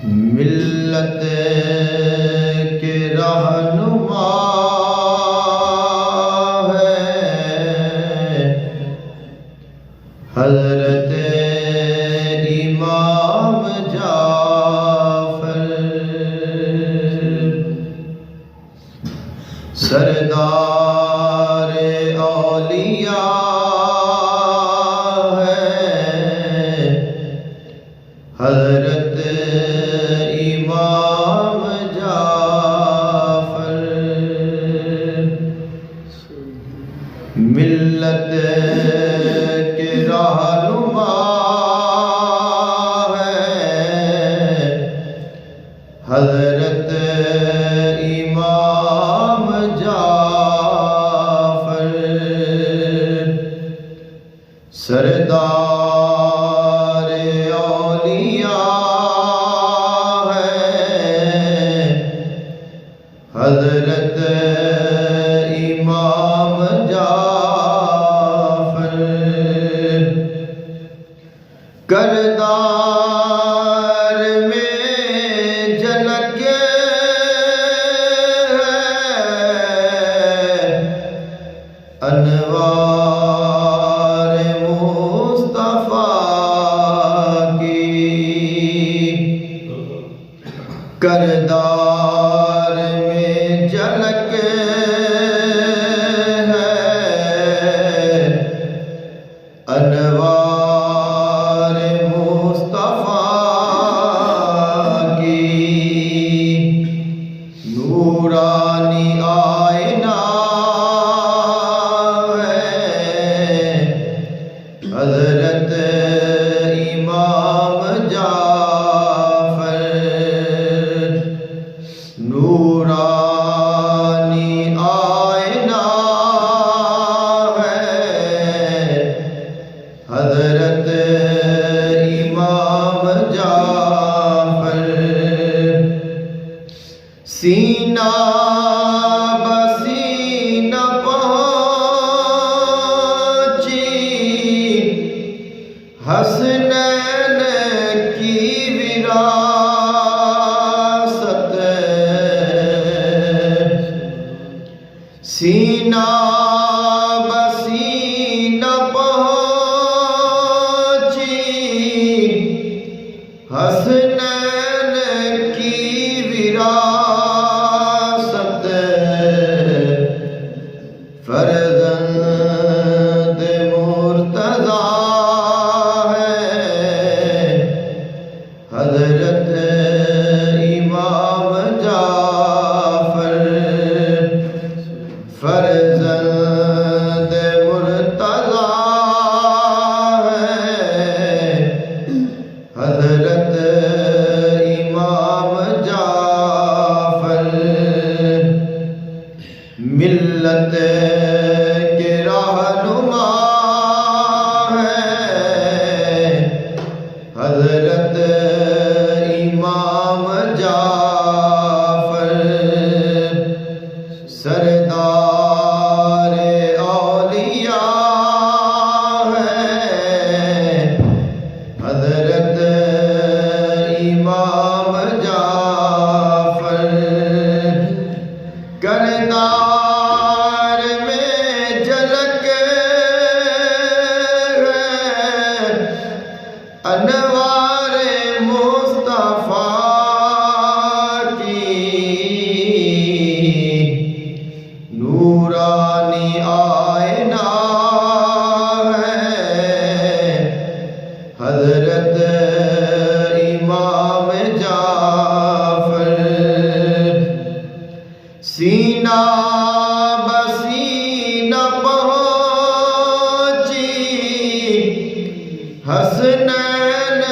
ملت کے رہنما ہے حضرت امام جعفر، سردار اولیاء ہے حضرت امام جعفر، ملت کے رہنما ہے حضرت امام جعفر، سردار اولیاء ہے حضرت امام جعفر، کردار میں جھلک ہے انوار مصطفیٰ کی، کردار میں جھلک ہے انوار مصطفیٰ کی، نورانی آئینہ ہے حضرت امام جعفر، نورانی آئینہ ہے حضرت امام جعفر، سینہ بسینہ پہنچی حسنین کی وراثت، سینہ بسینہ پہنچی حسنین کی وراثت، فرزند مرتضیٰ ہے حضرت امام جعفر، فرزند مرتضیٰ ہے حضرت امام جعفر، ملت کے رہنما ہے حضرت امام جعفر، سردار اولیاء ہے حضرت امام جعفر، کردار میں جھلک ہے انوار مصطفیٰ کی، نورانی آئینہ ہے حضرت امام جعفر، سینہ بسینہ پہنچی حسنین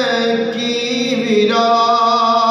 کی وراثت،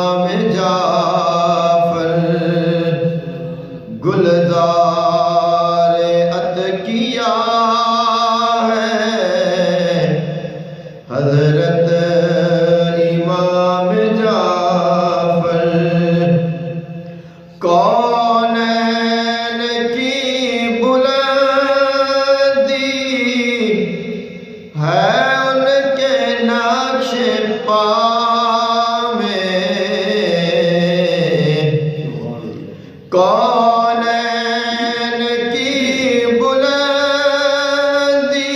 امام جعفر گلزار عتقیہ ہے حضرت امام جعفر کونین کی بلندی ہے ان کے نقش پا میں کونین کی بلندی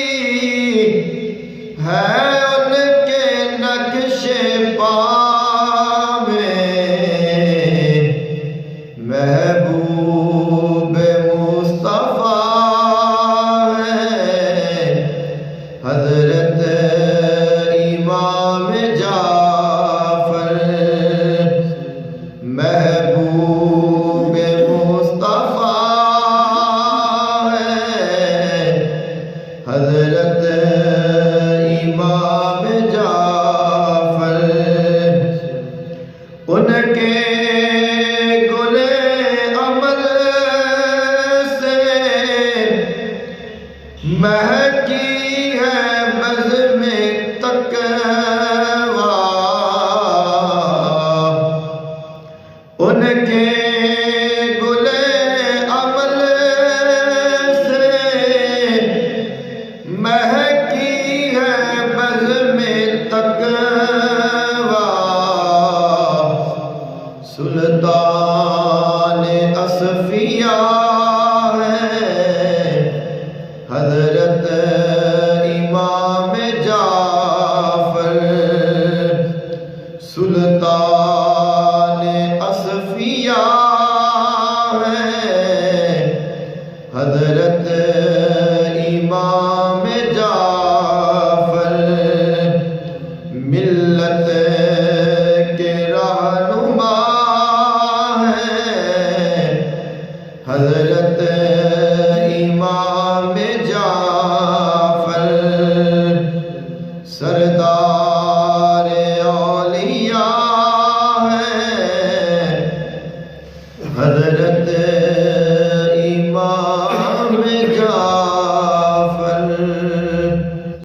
ہے ان کے نقش پا میں محبوب مصطفیٰ ہے حضرت امام جعفر محبوب مصطفیٰ ہے حضرت امام جعفر ان کے گل عمل سے مہکی ہے بزم تقویٰ ان کے گل عمل سے مہکی ہے بزم تقویٰ سلطان اصفیاء ہے حضرت امام جعفر سلطان اصفیاء ہے حضرت امام جعفر ملت کے رہنما حضرت امام جعفر سردار اولیاء ہے حضرت